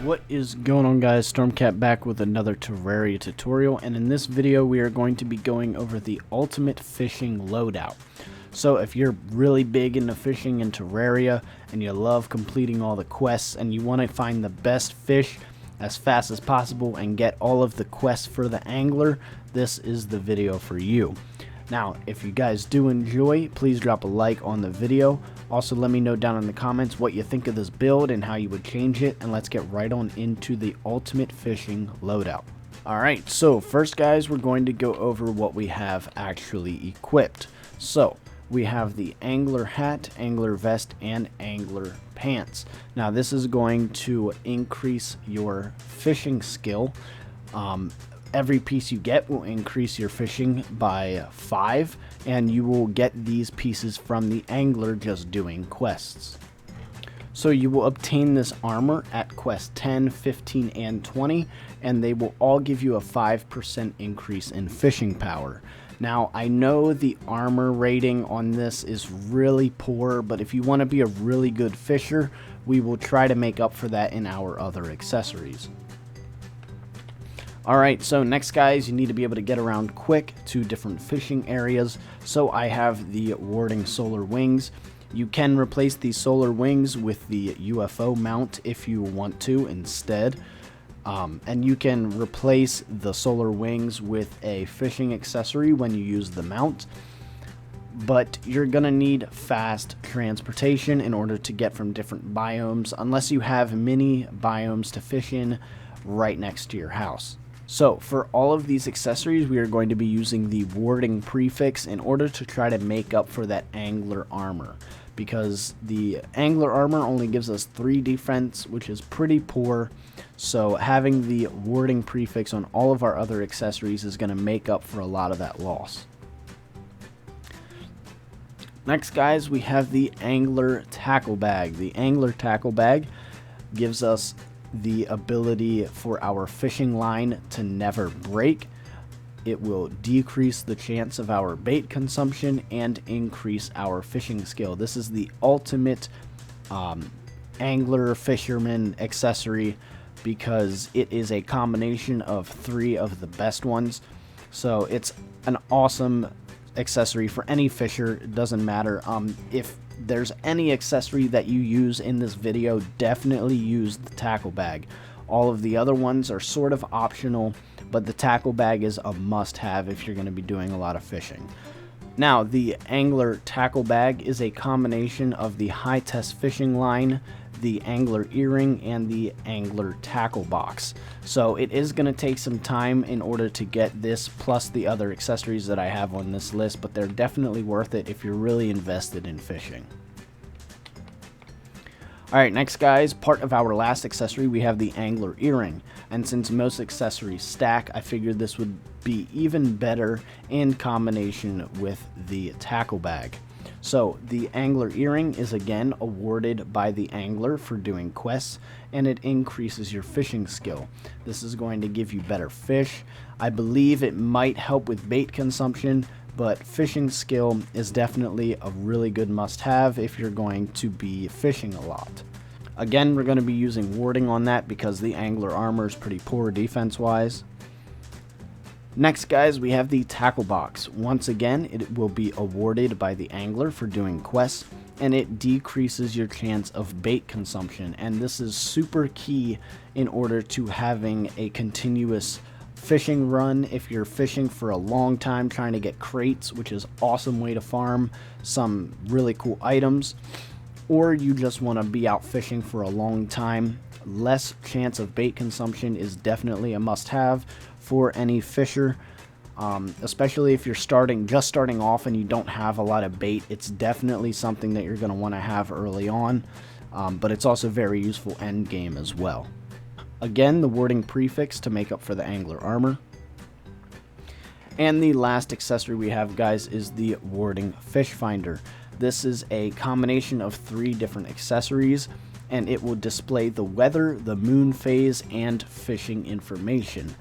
What is going on, guys? Stormcat back with another Terraria tutorial, and in this video we are going to be going over the ultimate fishing loadout. So if you're really big into fishing in Terraria and you love completing all the quests and you want to find the best fish as fast as possible and get all of the quests for the angler, this is the video for you. Now, if you guys do enjoy, please drop a like on the video. Also, let me know down in the comments what you think of this build and how you would change it, and let's get right on into the ultimate fishing loadout. Alright, so first, guys, we're going to go over what we have actually equipped. So, we have the angler hat, angler vest, and angler pants. Now, this is going to increase your fishing skill. Every piece you get will increase your fishing by 5, and you will get these pieces from the angler just doing quests. So you will obtain this armor at quest 10, 15, and 20, and they will all give you a 5% increase in fishing power. Now, I know the armor rating on this is really poor, but if you want to be a really good fisher, we will try to make up for that in our other accessories. Alright, so next, guys, you need to be able to get around quick to different fishing areas. So I have the warding solar wings. You can replace the solar wings with the UFO mount if you want to instead. And you can replace the solar wings with a fishing accessory when you use the mount. But you're going to need fast transportation in order to get from different biomes, unless you have many biomes to fish in right next to your house. So for all of these accessories, we are going to be using the warding prefix in order to try to make up for that angler armor, because the angler armor only gives us 3 defense, which is pretty poor. So having the warding prefix on all of our other accessories is going to make up for a lot of that loss. Next, guys, we have the angler tackle bag. The angler tackle bag gives us the ability for our fishing line to never break. It will decrease the chance of our bait consumption and increase our fishing skill. This is the ultimate angler fisherman accessory because it is a combination of 3 of the best ones. So it's an awesome accessory for any fisher. It doesn't matter if there's any accessory that you use in this video, definitely use the tackle bag. All of the other ones are sort of optional, but the tackle bag is a must-have if you're going to be doing a lot of fishing. Now, the angler tackle bag is a combination of the high-test fishing line, the angler earring, and the angler tackle box. So it is going to take some time in order to get this plus the other accessories that I have on this list, but they're definitely worth it if you're really invested in fishing. Alright, next, guys, part of our last accessory, we have the angler earring. And since most accessories stack, I figured this would be even better in combination with the tackle bag. So the angler earring is again awarded by the angler for doing quests, and it increases your fishing skill. This is going to give you better fish. I believe it might help with bait consumption, but fishing skill is definitely a really good must-have if you're going to be fishing a lot. Again, we're going to be using warding on that because the angler armor is pretty poor defense-wise. Next, guys, we have the tackle box. Once again, it will be awarded by the angler for doing quests, and it decreases your chance of bait consumption. And this is super key in order to having a continuous fishing run if you're fishing for a long time trying to get crates, which is an awesome way to farm some really cool items, or you just want to be out fishing for a long time. Less chance of bait consumption is definitely a must-have for any fisher, especially if you're just starting off and you don't have a lot of bait. It's definitely something that you're going to want to have early on, but it's also very useful end game as well. Again, the warding prefix to make up for the angler armor. And the last accessory we have, guys, is the warding fish finder. This is a combination of 3 different accessories, and it will display the weather, the moon phase, and fishing information.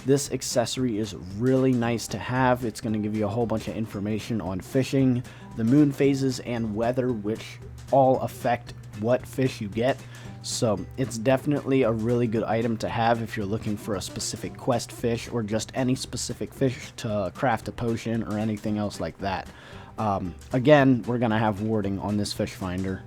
This accessory is really nice to have. It's going to give you a whole bunch of information on fishing, the moon phases, and weather, which all affect what fish you get. So it's definitely a really good item to have if you're looking for a specific quest fish or just any specific fish to craft a potion or anything else like that. Again, we're going to have warding on this fish finder.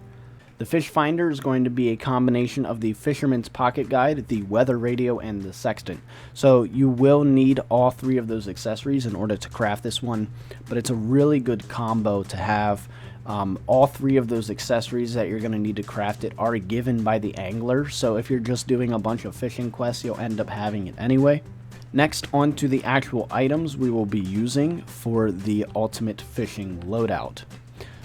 The fish finder is going to be a combination of the Fisherman's Pocket Guide, the weather radio, and the sextant. So you will need all three of those accessories in order to craft this one, but it's a really good combo to have. All three of those accessories that you're going to need to craft it are given by the angler, so if you're just doing a bunch of fishing quests, you'll end up having it anyway. Next, on to the actual items we will be using for the ultimate fishing loadout.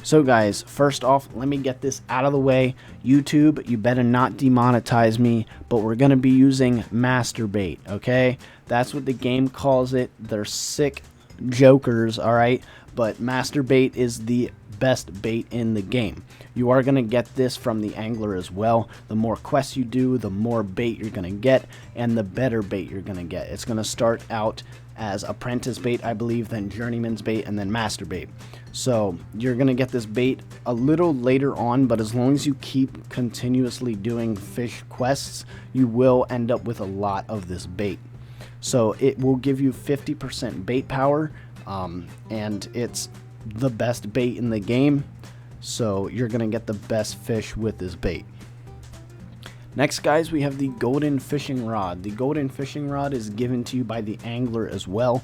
So guys, first off, let me get this out of the way. YouTube, you better not demonetize me, but we're going to be using master bait, okay? That's what the game calls it. They're sick jokers, alright? But master bait is the best bait in the game. You are going to get this from the angler as well. The more quests you do, the more bait you're going to get, and the better bait you're going to get. It's going to start out as apprentice bait, I believe, then journeyman's bait, and then master bait. So you're going to get this bait a little later on, but as long as you keep continuously doing fish quests, you will end up with a lot of this bait. So it will give you 50% bait power, and it's the best bait in the game, so you're going to get the best fish with this bait. Next, guys, we have the golden fishing rod. The golden fishing rod is given to you by the angler as well.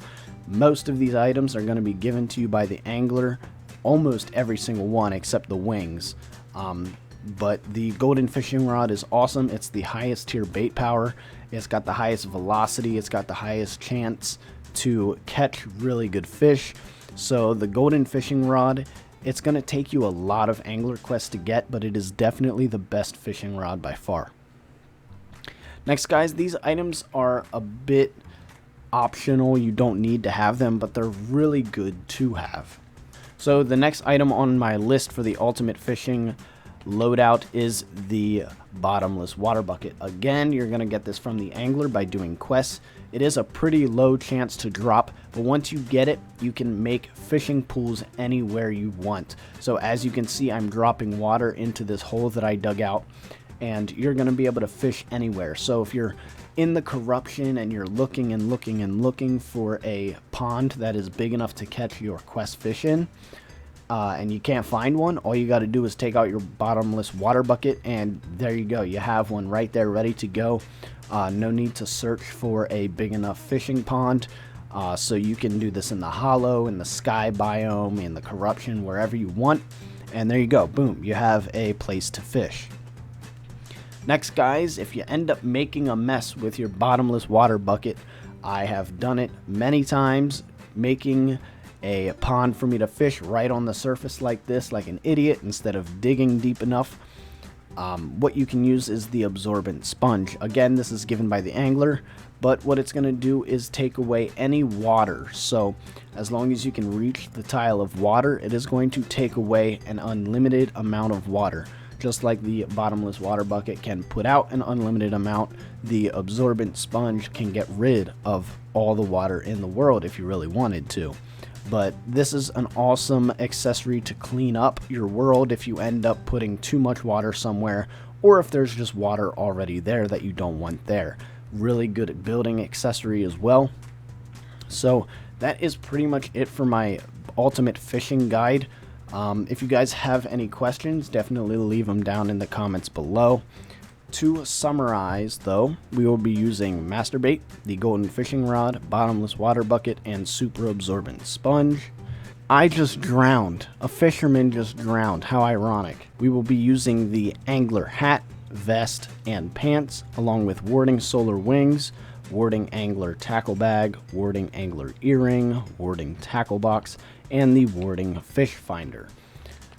Most of these items are going to be given to you by the angler, almost every single one except the wings. But the golden fishing rod is awesome. It's the highest tier bait power. It's got the highest velocity. It's got the highest chance to catch really good fish. So the golden fishing rod, it's going to take you a lot of angler quests to get, but it is definitely the best fishing rod by far. Next, guys, these items are a bit optional. You don't need to have them, but they're really good to have. So the next item on my list for the ultimate fishing loadout is the bottomless water bucket. Again, you're going to get this from the angler by doing quests. It is a pretty low chance to drop, but once you get it, you can make fishing pools anywhere you want. So as you can see, I'm dropping water into this hole that I dug out, and you're going to be able to fish anywhere. So if you're in the corruption and you're looking and looking and looking for a pond that is big enough to catch your quest fish in, and you can't find one, all you got to do is take out your bottomless water bucket, and there you go. You have one right there ready to go. No need to search for a big enough fishing pond. So you can do this in the hollow, in the sky biome, in the corruption, wherever you want. And there you go. Boom. You have a place to fish. Next, guys, if you end up making a mess with your bottomless water bucket, I have done it many times, making a pond for me to fish right on the surface like this, like an idiot, instead of digging deep enough. What you can use is the absorbent sponge. Again, this is given by the angler, but what it's going to do is take away any water. So as long as you can reach the tile of water, it is going to take away an unlimited amount of water. Just like the bottomless water bucket can put out an unlimited amount, the absorbent sponge can get rid of all the water in the world if you really wanted to. But this is an awesome accessory to clean up your world if you end up putting too much water somewhere, or if there's just water already there that you don't want there. Really good at building accessory as well. So that is pretty much it for my ultimate fishing guide. If you guys have any questions, definitely leave them down in the comments below. To summarize, though, we will be using master bait, the golden fishing rod, bottomless water bucket, and super absorbent sponge. I just drowned. A fisherman just drowned. How ironic. We will be using the angler hat, vest, and pants, along with warding solar wings, warding angler tackle bag, warding angler earring, warding tackle box, and the warding fish finder.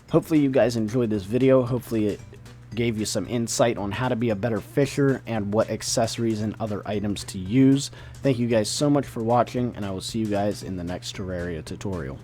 Hopefully you guys enjoyed this video. Hopefully it gave you some insight on how to be a better fisher and what accessories and other items to use. Thank you guys so much for watching, and I will see you guys in the next Terraria tutorial.